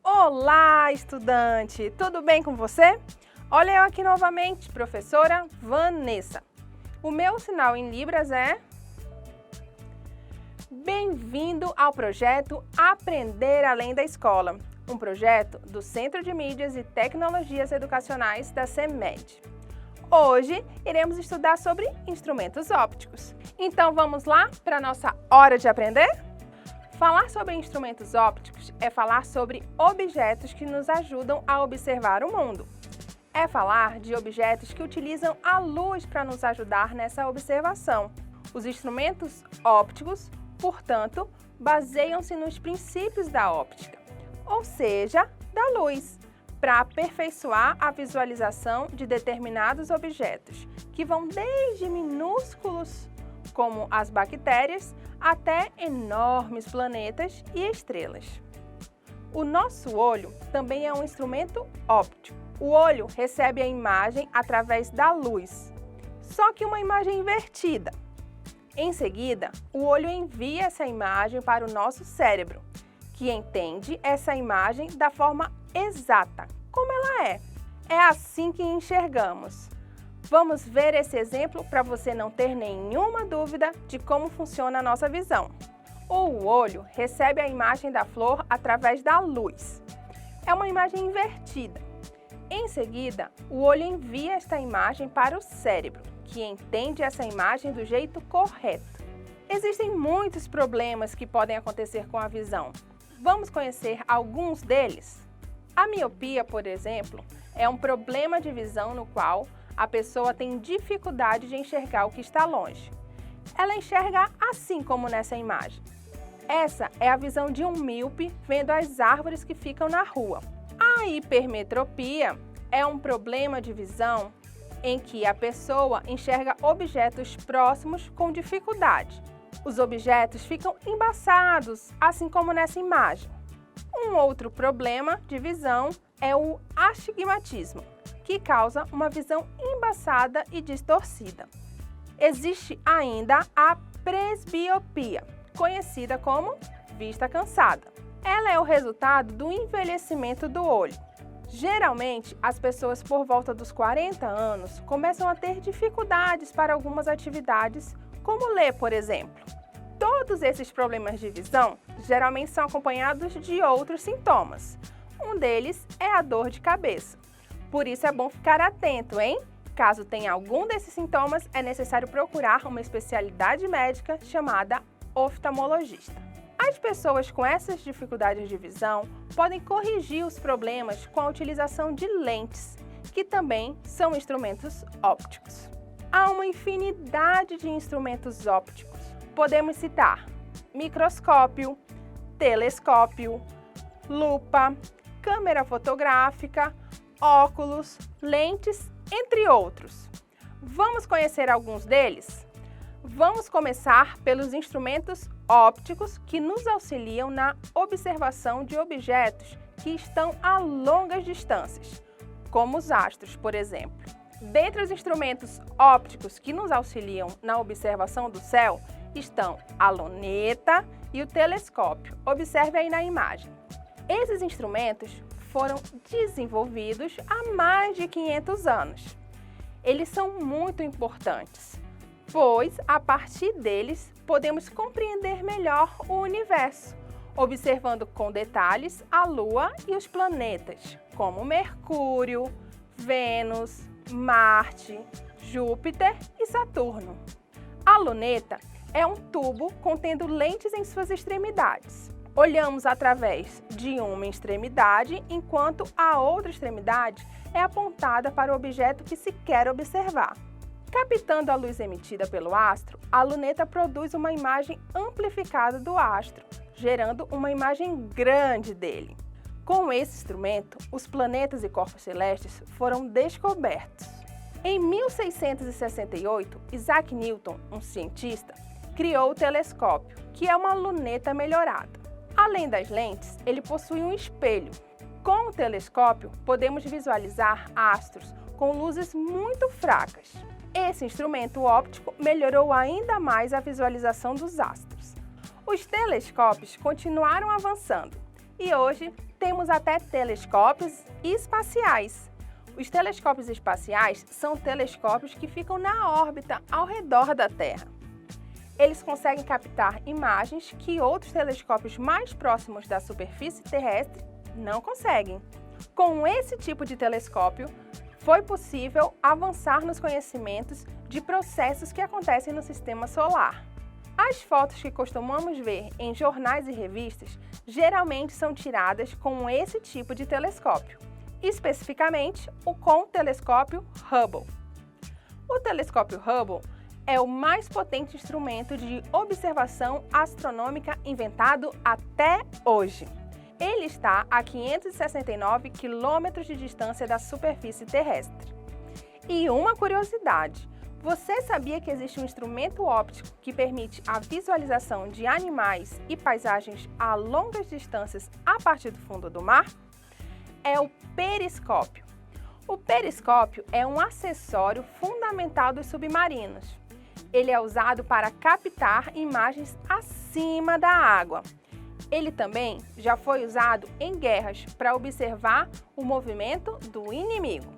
Olá, estudante! Tudo bem com você? Olha eu aqui novamente, professora Vanessa. O meu sinal em Libras é... Bem-vindo ao projeto Aprender Além da Escola, um projeto do Centro de Mídias e Tecnologias Educacionais da CEMED. Hoje iremos estudar sobre instrumentos ópticos. Então vamos lá para a nossa hora de aprender? Falar sobre instrumentos ópticos é falar sobre objetos que nos ajudam a observar o mundo. É falar de objetos que utilizam a luz para nos ajudar nessa observação. Os instrumentos ópticos, portanto, baseiam-se nos princípios da óptica, ou seja, da luz, para aperfeiçoar a visualização de determinados objetos, que vão desde minúsculos, como as bactérias, até enormes planetas e estrelas. O nosso olho também é um instrumento óptico. O olho recebe a imagem através da luz, só que uma imagem invertida. Em seguida, o olho envia essa imagem para o nosso cérebro, que entende essa imagem da forma exata, como ela é. É assim que enxergamos. Vamos ver esse exemplo para você não ter nenhuma dúvida de como funciona a nossa visão. O olho recebe a imagem da flor através da luz. É uma imagem invertida. Em seguida, o olho envia esta imagem para o cérebro, que entende essa imagem do jeito correto. Existem muitos problemas que podem acontecer com a visão. Vamos conhecer alguns deles? A miopia, por exemplo, é um problema de visão no qual a pessoa tem dificuldade de enxergar o que está longe. Ela enxerga assim como nessa imagem. Essa é a visão de um míope vendo as árvores que ficam na rua. A hipermetropia é um problema de visão em que a pessoa enxerga objetos próximos com dificuldade. Os objetos ficam embaçados, assim como nessa imagem. Um outro problema de visão é o astigmatismo, que causa uma visão embaçada e distorcida. Existe ainda a presbiopia, conhecida como vista cansada. Ela é o resultado do envelhecimento do olho. Geralmente, as pessoas por volta dos 40 anos começam a ter dificuldades para algumas atividades, como ler, por exemplo. Todos esses problemas de visão geralmente são acompanhados de outros sintomas. Um deles é a dor de cabeça. Por isso é bom ficar atento, hein? Caso tenha algum desses sintomas, é necessário procurar uma especialidade médica chamada oftalmologista. As pessoas com essas dificuldades de visão podem corrigir os problemas com a utilização de lentes, que também são instrumentos ópticos. Há uma infinidade de instrumentos ópticos. Podemos citar microscópio, telescópio, lupa, câmera fotográfica, óculos, lentes, entre outros. Vamos conhecer alguns deles? Vamos começar pelos instrumentos ópticos que nos auxiliam na observação de objetos que estão a longas distâncias, como os astros, por exemplo. Dentre os instrumentos ópticos que nos auxiliam na observação do céu estão a luneta e o telescópio. Observe aí na imagem. Esses instrumentos foram desenvolvidos há mais de 500 anos. Eles são muito importantes, pois a partir deles podemos compreender melhor o universo, observando com detalhes a Lua e os planetas, como Mercúrio, Vênus, Marte, Júpiter e Saturno. A luneta é um tubo contendo lentes em suas extremidades. Olhamos através de uma extremidade, enquanto a outra extremidade é apontada para o objeto que se quer observar. Captando a luz emitida pelo astro, a luneta produz uma imagem amplificada do astro, gerando uma imagem grande dele. Com esse instrumento, os planetas e corpos celestes foram descobertos. Em 1668, Isaac Newton, um cientista, criou o telescópio, que é uma luneta melhorada. Além das lentes, ele possui um espelho. Com o telescópio, podemos visualizar astros com luzes muito fracas. Esse instrumento óptico melhorou ainda mais a visualização dos astros. Os telescópios continuaram avançando e hoje temos até telescópios espaciais. Os telescópios espaciais são telescópios que ficam na órbita ao redor da Terra. Eles conseguem captar imagens que outros telescópios mais próximos da superfície terrestre não conseguem. Com esse tipo de telescópio, foi possível avançar nos conhecimentos de processos que acontecem no sistema solar. As fotos que costumamos ver em jornais e revistas geralmente são tiradas com esse tipo de telescópio, especificamente com o telescópio Hubble. O telescópio Hubble é o mais potente instrumento de observação astronômica inventado até hoje. Ele está a 569 quilômetros de distância da superfície terrestre. E uma curiosidade, você sabia que existe um instrumento óptico que permite a visualização de animais e paisagens a longas distâncias a partir do fundo do mar? É o periscópio. O periscópio é um acessório fundamental dos submarinos. Ele é usado para captar imagens acima da água. Ele também já foi usado em guerras para observar o movimento do inimigo.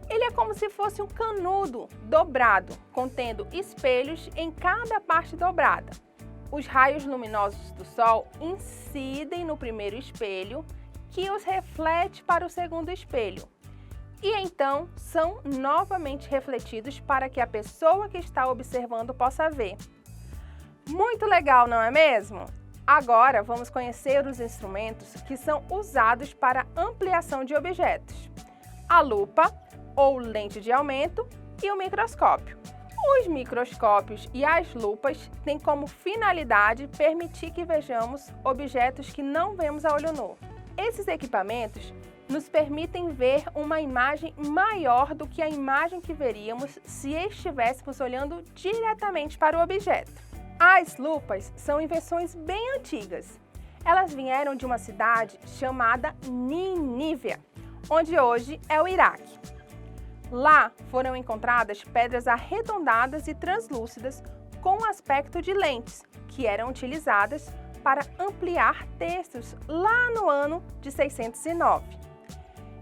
Ele é como se fosse um canudo dobrado, contendo espelhos em cada parte dobrada. Os raios luminosos do Sol incidem no primeiro espelho, que os reflete para o segundo espelho. E então são novamente refletidos para que a pessoa que está observando possa ver. Muito legal, não é mesmo? Agora vamos conhecer os instrumentos que são usados para ampliação de objetos: a lupa ou lente de aumento e o microscópio. Os microscópios e as lupas têm como finalidade permitir que vejamos objetos que não vemos a olho nu. Esses equipamentos nos permitem ver uma imagem maior do que a imagem que veríamos se estivéssemos olhando diretamente para o objeto. As lupas são invenções bem antigas. Elas vieram de uma cidade chamada Nínive, onde hoje é o Iraque. Lá foram encontradas pedras arredondadas e translúcidas com aspecto de lentes, que eram utilizadas para ampliar textos lá no ano de 609.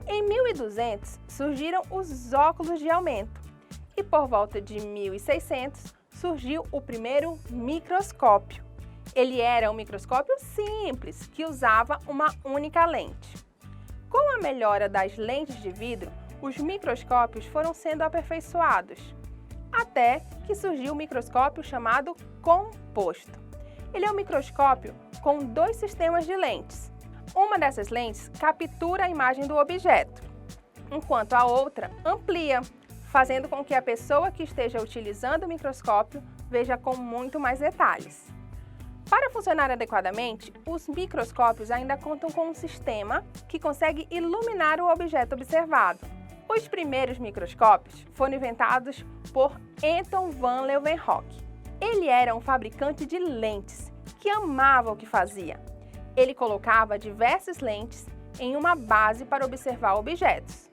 Em 1200 surgiram os óculos de aumento e por volta de 1600 surgiu o primeiro microscópio. Ele era um microscópio simples que usava uma única lente. Com a melhora das lentes de vidro, os microscópios foram sendo aperfeiçoados, até que surgiu o microscópio chamado composto. Ele é um microscópio com 2 sistemas de lentes. Uma dessas lentes captura a imagem do objeto, enquanto a outra amplia, fazendo com que a pessoa que esteja utilizando o microscópio veja com muito mais detalhes. Para funcionar adequadamente, os microscópios ainda contam com um sistema que consegue iluminar o objeto observado. Os primeiros microscópios foram inventados por Anton van Leeuwenhoek. Ele era um fabricante de lentes que amava o que fazia. Ele colocava diversas lentes em uma base para observar objetos.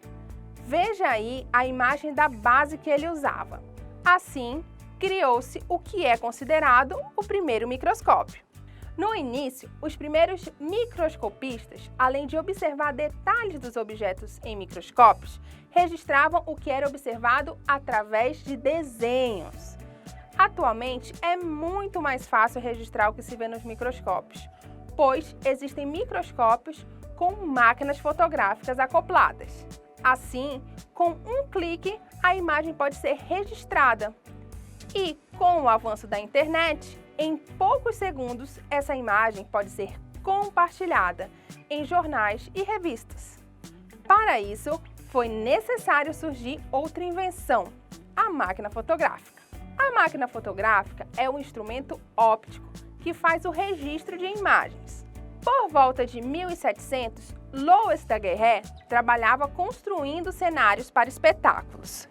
Veja aí a imagem da base que ele usava. Assim, criou-se o que é considerado o primeiro microscópio. No início, os primeiros microscopistas, além de observar detalhes dos objetos em microscópios, registravam o que era observado através de desenhos. Atualmente, é muito mais fácil registrar o que se vê nos microscópios, pois existem microscópios com máquinas fotográficas acopladas. Assim, com um clique, a imagem pode ser registrada. E, com o avanço da internet, em poucos segundos, essa imagem pode ser compartilhada em jornais e revistas. Para isso, foi necessário surgir outra invenção, a máquina fotográfica. A máquina fotográfica é um instrumento óptico que faz o registro de imagens. Por volta de 1700, Louis Daguerre trabalhava construindo cenários para espetáculos.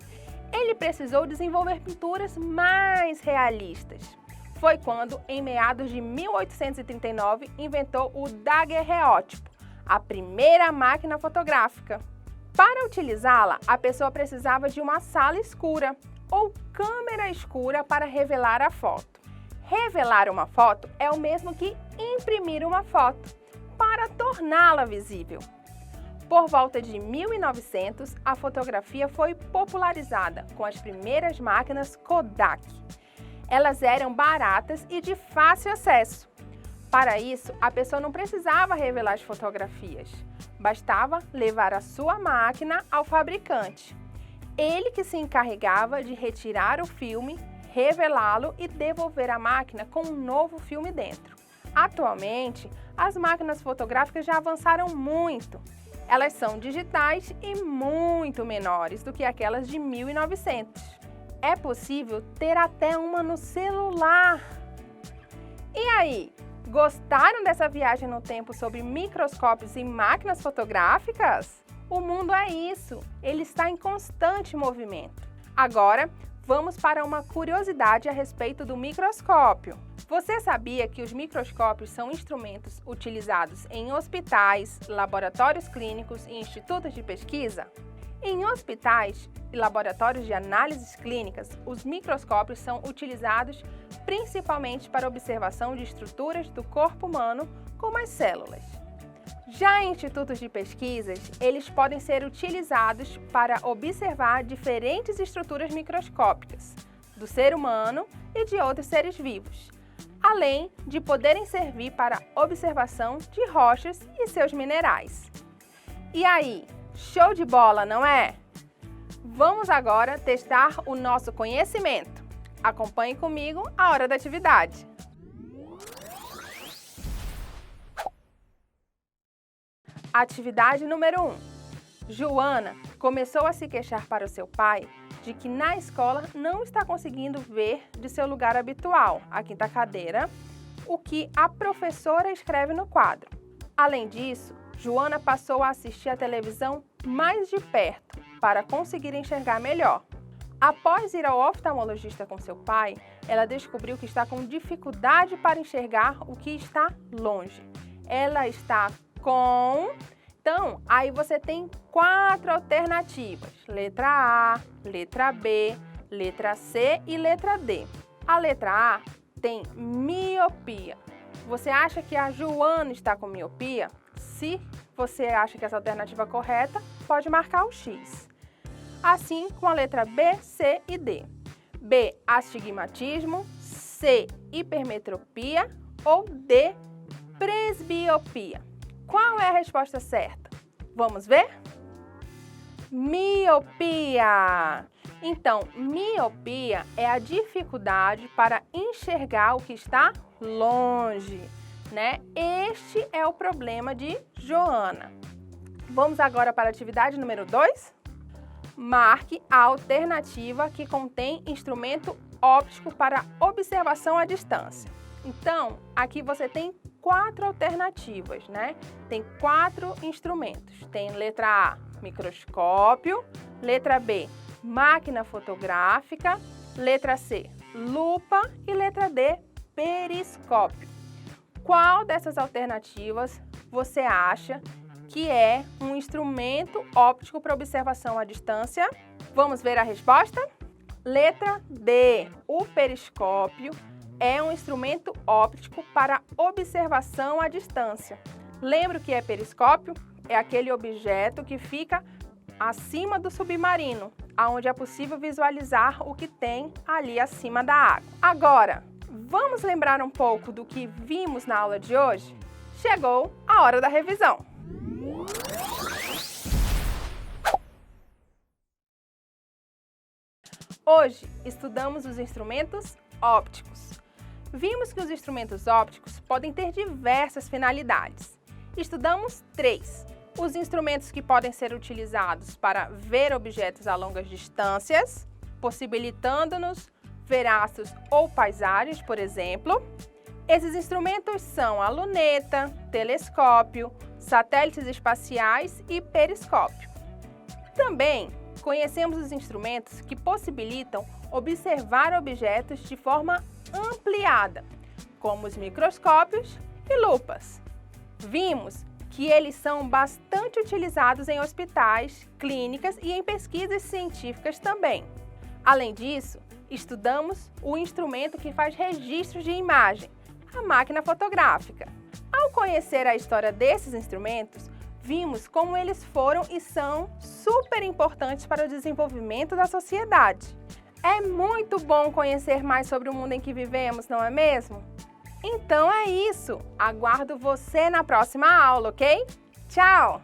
Ele precisou desenvolver pinturas mais realistas. Foi quando, em meados de 1839, inventou o daguerreótipo, a primeira máquina fotográfica. Para utilizá-la, a pessoa precisava de uma sala escura ou câmera escura para revelar a foto. Revelar uma foto é o mesmo que imprimir uma foto. para torná-la visível. Por volta de 1900, a fotografia foi popularizada com as primeiras máquinas Kodak. Elas eram baratas e de fácil acesso. Para isso, a pessoa não precisava revelar as fotografias. Bastava levar a sua máquina ao fabricante. Ele que se encarregava de retirar o filme, revelá-lo e devolver a máquina com um novo filme dentro. Atualmente, as máquinas fotográficas já avançaram muito. Elas são digitais e muito menores do que aquelas de 1900. É possível ter até uma no celular. E aí, gostaram dessa viagem no tempo sobre microscópios e máquinas fotográficas? O mundo é isso, ele está em constante movimento. Agora, vamos para uma curiosidade a respeito do microscópio. Você sabia que os microscópios são instrumentos utilizados em hospitais, laboratórios clínicos e institutos de pesquisa? Em hospitais e laboratórios de análises clínicas, os microscópios são utilizados principalmente para observação de estruturas do corpo humano, como as células. Já em institutos de pesquisas, eles podem ser utilizados para observar diferentes estruturas microscópicas do ser humano e de outros seres vivos, além de poderem servir para observação de rochas e seus minerais. E aí, show de bola, não é? Vamos agora testar o nosso conhecimento. Acompanhe comigo a hora da atividade. Atividade número 1. Joana começou a se queixar para o seu pai de que na escola não está conseguindo ver de seu lugar habitual, a quinta cadeira, o que a professora escreve no quadro. Além disso, Joana passou a assistir a televisão mais de perto para conseguir enxergar melhor. Após ir ao oftalmologista com seu pai, ela descobriu que está com dificuldade para enxergar o que está longe. Ela está com... Então, aí você tem 4 alternativas. Letra A, letra B, letra C e letra D. A letra A tem miopia. Você acha que a Joana está com miopia? Se você acha que essa alternativa é correta, pode marcar o X. Assim com a letra B, C e D. B, astigmatismo, C, hipermetropia ou D, presbiopia. Qual é a resposta certa? Vamos ver? Miopia! Então, miopia é a dificuldade para enxergar o que está longe, né? Este é o problema de Joana. Vamos agora para a atividade número 2? Marque a alternativa que contém instrumento óptico para observação à distância. Então, aqui você tem 4 alternativas, né? Tem 4 instrumentos. Tem letra A, microscópio, letra B, máquina fotográfica, letra C, lupa e letra D, periscópio. Qual dessas alternativas você acha que é um instrumento óptico para observação à distância? Vamos ver a resposta? Letra D, o periscópio é um instrumento óptico para observação à distância. Lembra o que é periscópio? É aquele objeto que fica acima do submarino, onde é possível visualizar o que tem ali acima da água. Agora, vamos lembrar um pouco do que vimos na aula de hoje? Chegou a hora da revisão. Hoje, estudamos os instrumentos ópticos. Vimos que os instrumentos ópticos podem ter diversas finalidades. Estudamos 3. Os instrumentos que podem ser utilizados para ver objetos a longas distâncias, possibilitando-nos ver astros ou paisagens, por exemplo. Esses instrumentos são a luneta, telescópio, satélites espaciais e periscópio. Também conhecemos os instrumentos que possibilitam observar objetos de forma ampliada, como os microscópios e lupas. Vimos que eles são bastante utilizados em hospitais, clínicas e em pesquisas científicas também. Além disso, estudamos o instrumento que faz registros de imagem, a máquina fotográfica. Ao conhecer a história desses instrumentos, vimos como eles foram e são super importantes para o desenvolvimento da sociedade. É muito bom conhecer mais sobre o mundo em que vivemos, não é mesmo? Então é isso! Aguardo você na próxima aula, ok? Tchau!